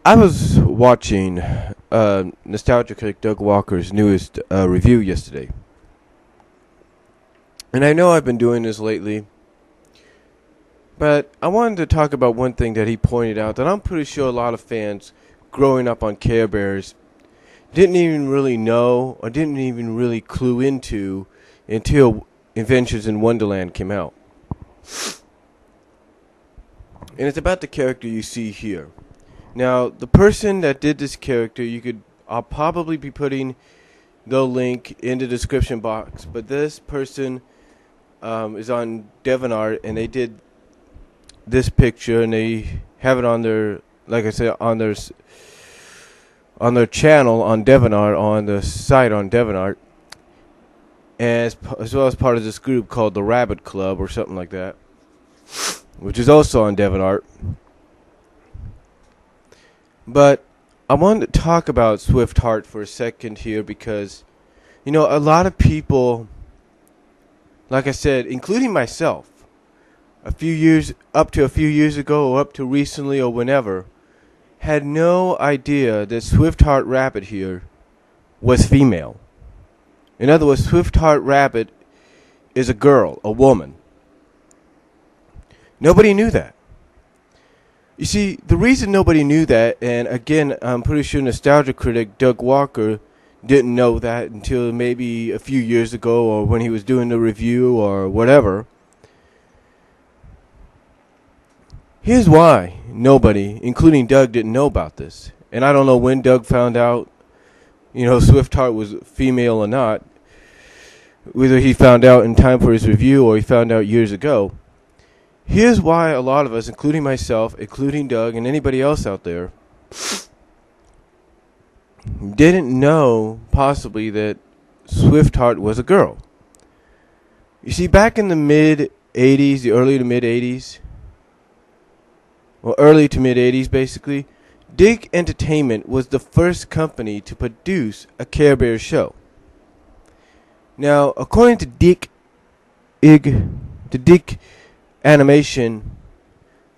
I was watching Nostalgia Critic Doug Walker's newest review yesterday. And I know I've been doing this lately, but I wanted to talk about one thing that he pointed out that I'm pretty sure a lot of fans growing up on Care Bears didn't even really know or didn't even really clue into until Adventures in Wonderland came out. And it's about the character you see here. Now, the person that did this character, I'll probably be putting the link in the description box, but this person is on DeviantArt, and they did this picture, and they have it on their, like I said, on their channel on DeviantArt, on the site on DeviantArt, as well as part of this group called the Rabbit Club or something like that, which is also on DeviantArt. But I wanted to talk about Swiftheart for a second here because, a lot of people, like I said, including myself, up to a few years ago or up to recently or whenever, had no idea that Swiftheart Rabbit here was female. In other words, Swiftheart Rabbit is a girl, a woman. Nobody knew that. You see, the reason nobody knew that, and again, I'm pretty sure Nostalgia Critic Doug Walker didn't know that until maybe a few years ago or when he was doing the review or whatever. Here's why nobody, including Doug, didn't know about this. And I don't know when Doug found out, Swiftheart was female or not. Whether he found out in time for his review or he found out years ago. Here's why a lot of us, including myself, including Doug, and anybody else out there, didn't know possibly that Swiftheart was a girl. You see, back in the mid-'80s, the early to mid-'80s, or early to mid-'80s basically, Dick Entertainment was the first company to produce a Care Bears show. Now, according to Dick Animation,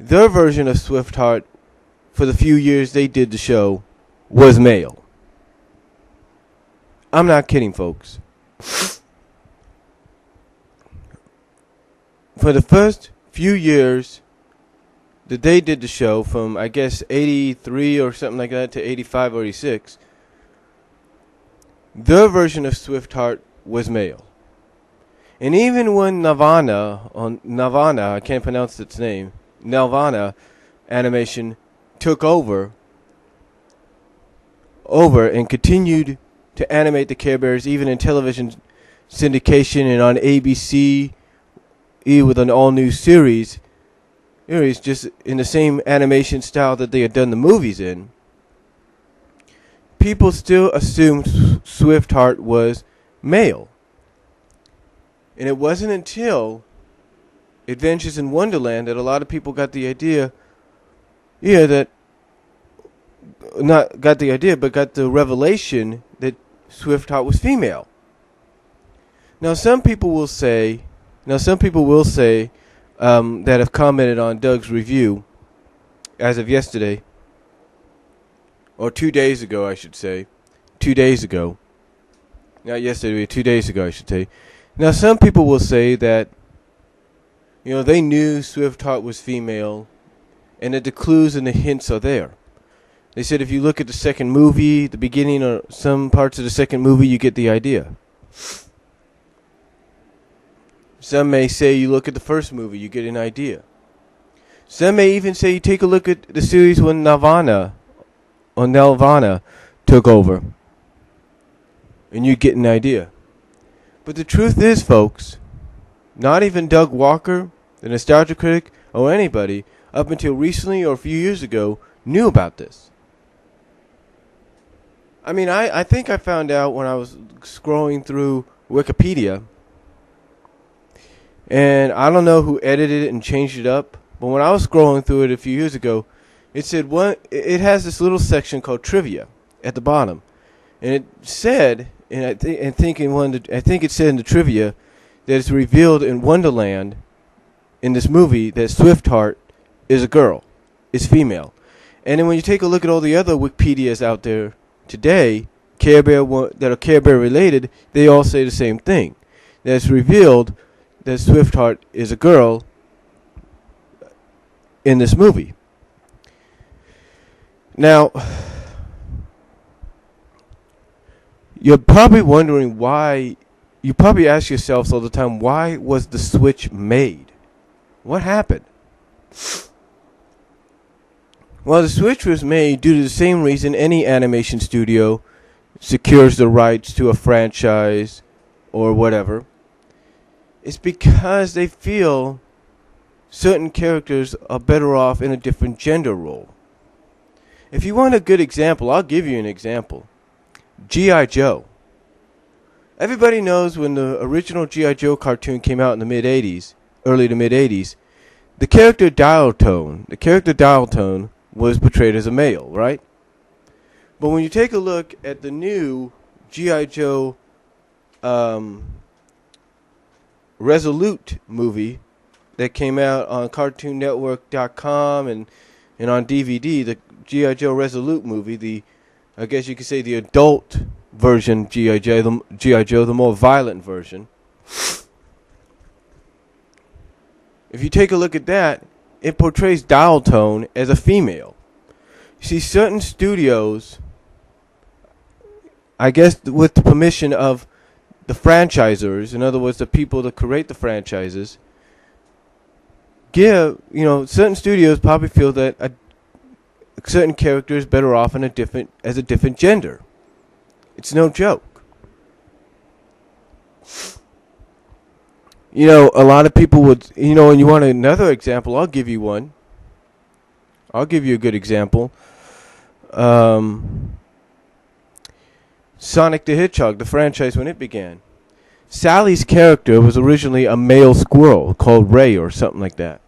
their version of Swiftheart, for the few years they did the show, was male. I'm not kidding, folks. For the first few years that they did the show, from I guess 83 or something like that to 85 or 86, their version of Swiftheart was male. And even when Nirvana, I can't pronounce its name, Nirvana Animation took over and continued to animate the Care Bears even in television syndication and on ABC with an all-new series, just in the same animation style that they had done the movies in, people still assumed Swiftheart was male. And it wasn't until Adventures in Wonderland that a lot of people got the idea, but got the revelation that Swiftheart was female. Now, some people will say that have commented on Doug's review as of yesterday, or 2 days ago, I should say. 2 days ago. Not yesterday, 2 days ago, I should say. Now, some people will say that, they knew Swiftheart was female and that the clues and the hints are there. They said if you look at the second movie, the beginning or some parts of the second movie, you get the idea. Some may say you look at the first movie, you get an idea. Some may even say you take a look at the series when Nirvana took over, and you get an idea. But the truth is, folks, not even Doug Walker, the Nostalgia Critic, or anybody, up until recently or a few years ago, knew about this. I mean, I think I found out when I was scrolling through Wikipedia, and I don't know who edited it and changed it up, but when I was scrolling through it a few years ago, it said it has this little section called trivia at the bottom, and it said, and I think it said in the trivia that it's revealed in Wonderland, in this movie, that Swiftheart is a girl, is female. And then when you take a look at all the other Wikipedias out there today, that are Care Bear related, they all say the same thing. That it's revealed that Swiftheart is a girl in this movie. Now, you're probably wondering why. You probably ask yourselves all the time, why was the switch made? What happened? Well, the switch was made due to the same reason any animation studio secures the rights to a franchise or whatever. It's because they feel certain characters are better off in a different gender role. If you want a good example, I'll give you an example. G.I. Joe. Everybody knows when the original G.I. Joe cartoon came out in the mid-'80s, early to mid-'80s, the character Dial Tone was portrayed as a male, right? But when you take a look at the new G.I. Joe Resolute movie that came out on CartoonNetwork.com and on DVD, the G.I. Joe Resolute movie, I guess you could say the adult version G.I. Joe, the more violent version. If you take a look at that, it portrays Dial Tone as a female. You see, certain studios, I guess with the permission of the franchisors, in other words, the people that create the franchises, certain studios probably feel that a certain character is better off as a different gender. It's no joke. A lot of people would, and you want another example, I'll give you one. I'll give you a good example. Sonic the Hedgehog, the franchise when it began. Sally's character was originally a male squirrel called Ray or something like that.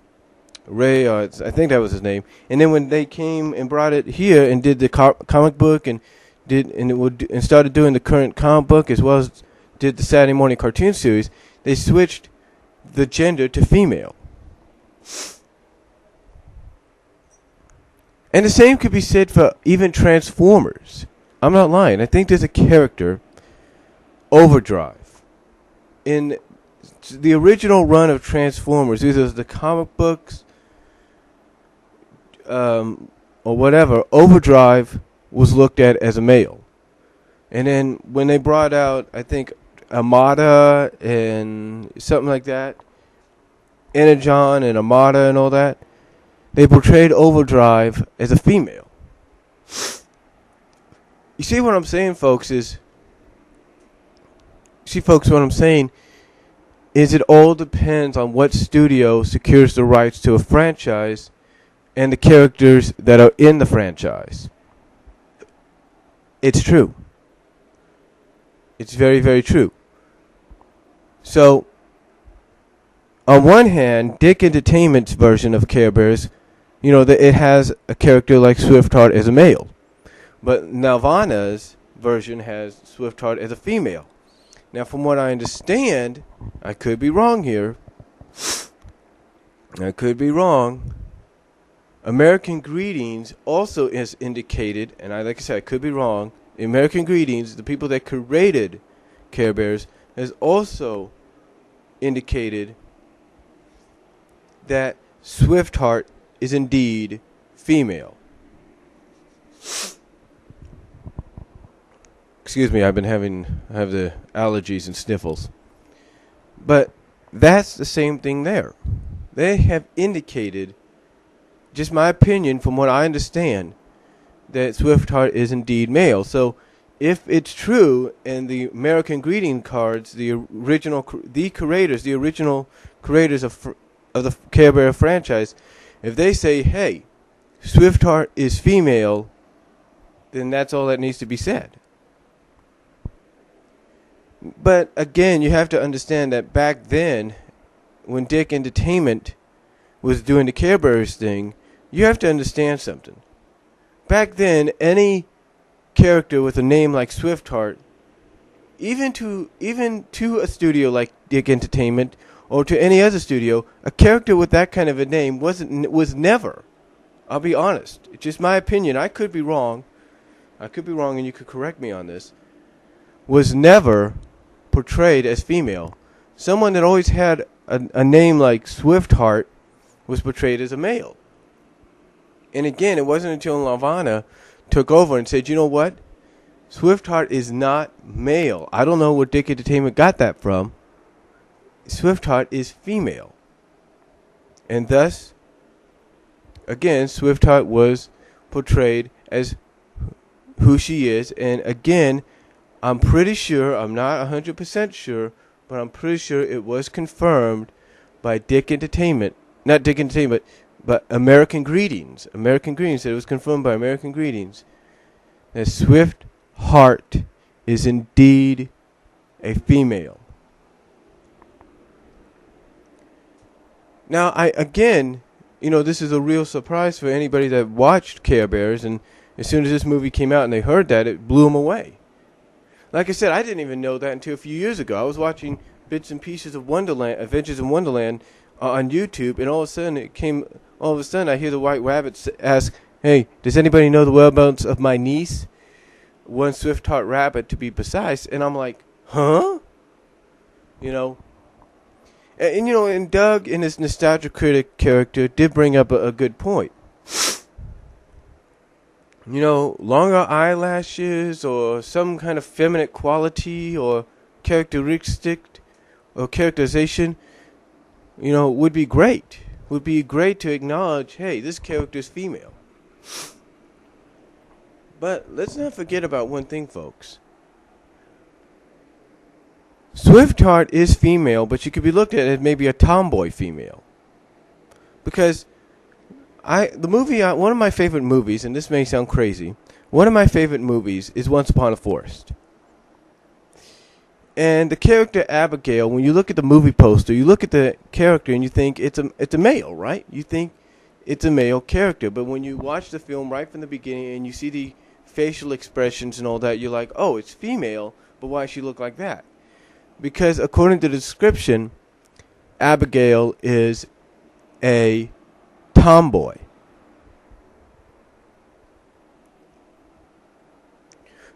Ray, I think that was his name. And then when they came and brought it here and did the comic book and started doing the current comic book as well as did the Saturday morning cartoon series, they switched the gender to female. And the same could be said for even Transformers. I'm not lying. I think there's a character, Overdrive, in the original run of Transformers, either the comic books or whatever. Overdrive was looked at as a male. And then when they brought out, I think, Amada and something like that, Energon and Amada and all that, they portrayed Overdrive as a female. You see what I'm saying, folks, what I'm saying is it all depends on what studio secures the rights to a franchise and the characters that are in the franchise. It's true. It's very, very true. So, on one hand, Dick Entertainment's version of Care Bears, that it has a character like Swiftheart as a male. But Nelvana's version has Swiftheart as a female. Now, from what I understand, I could be wrong here. I could be wrong. American Greetings also is indicated, and like I said, I could be wrong. American Greetings, the people that created Care Bears, has also indicated that Swiftheart is indeed female. Excuse me, I have the allergies and sniffles. But that's the same thing there. They have indicated, just my opinion from what I understand, that Swiftheart is indeed male. So if it's true, and the American greeting cards, the original creators of the Care Bear franchise, if they say, hey, Swiftheart is female, then that's all that needs to be said. But again, you have to understand that back then, when Dick Entertainment was doing the Care Bears thing, you have to understand something. Back then, any character with a name like Swiftheart, even to a studio like Dick Entertainment or to any other studio, a character with that kind of a name was never I'll be honest. It's just my opinion. I could be wrong. And you could correct me on this. Was never portrayed as female. Someone that always had a name like Swiftheart was portrayed as a male. And again, it wasn't until Lavana took over and said, you know what? Swiftheart is not male. I don't know where Dick Entertainment got that from. Swiftheart is female. And thus, again, Swiftheart was portrayed as who she is. And again, I'm pretty sure, I'm not 100% sure, but I'm pretty sure it was confirmed by Dick Entertainment. Not Dick Entertainment, but American Greetings. American Greetings said it was confirmed by American Greetings that Swiftheart is indeed a female. Now, this is a real surprise for anybody that watched Care Bears, and as soon as this movie came out and they heard that, it blew them away. Like I said, I didn't even know that until a few years ago. I was watching bits and pieces of Wonderland, Adventures in Wonderland, on YouTube, and all of a sudden I hear the White Rabbit ask, hey, does anybody know the whereabouts of my niece? One Swiftheart Rabbit, to be precise. And I'm like, huh? And Doug, in his Nostalgia Critic character, did bring up a good point. Longer eyelashes or some kind of feminine quality or characteristic or characterization, would be great. Would be great to acknowledge, hey, this character is female. But let's not forget about one thing, folks. Swiftheart is female, but she could be looked at as maybe a tomboy female. Because one of my favorite movies, and this may sound crazy, one of my favorite movies is Once Upon a Forest. And the character Abigail, when you look at the movie poster, you look at the character and you think it's a male, right? You think it's a male character. But when you watch the film right from the beginning and you see the facial expressions and all that, you're like, oh, it's female, but why does she look like that? Because according to the description, Abigail is a tomboy.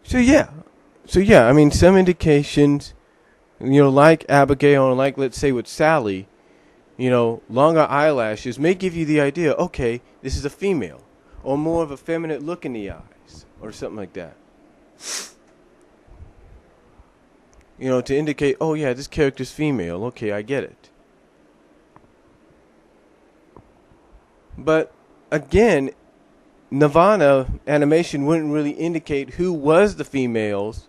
So yeah, some indications, like Abigail and like, let's say, with Sally, longer eyelashes may give you the idea, okay, this is a female, or more of a feminine look in the eyes, or something like that. To indicate, oh yeah, this character's female, okay, I get it. But again, Nirvana animation wouldn't really indicate who was the females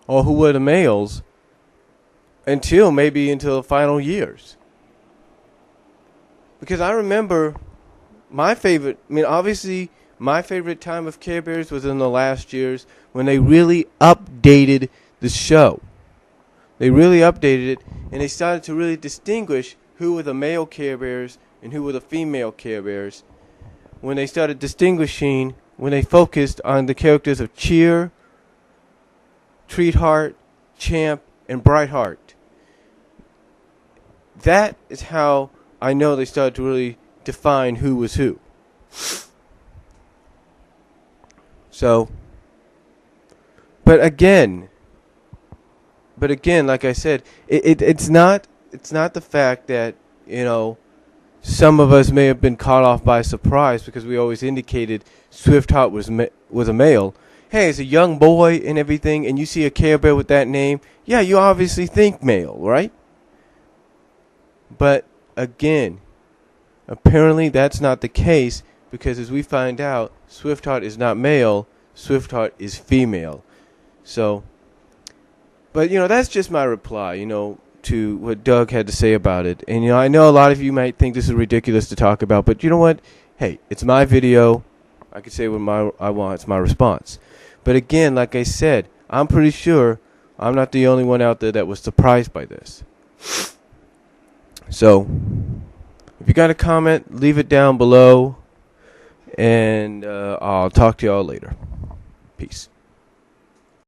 or who were the males until the final years. Because I remember obviously my favorite time of Care Bears was in the last years when they really updated the show. They really updated it, and they started to really distinguish who were the male Care Bears and who were the female Care Bears. When they started distinguishing, when they focused on the characters of Cheer, Treatheart, Champ, and Brightheart. That is how I know they started to really define who was who. So, but again, like I said, it's not the fact that, some of us may have been caught off by surprise because we always indicated Swiftheart was a male. Hey, as a young boy and everything, and you see a Care Bear with that name, yeah, you obviously think male, right? But again, apparently that's not the case, because as we find out, Swiftheart is not male, Swiftheart is female. So, but that's just my reply, to what Doug had to say about it. And I know a lot of you might think this is ridiculous to talk about, but you know what? Hey, it's my video. I can say what I want. It's my response. But again, like I said, I'm pretty sure I'm not the only one out there that was surprised by this. So, if you got a comment, leave it down below, and I'll talk to y'all later. Peace.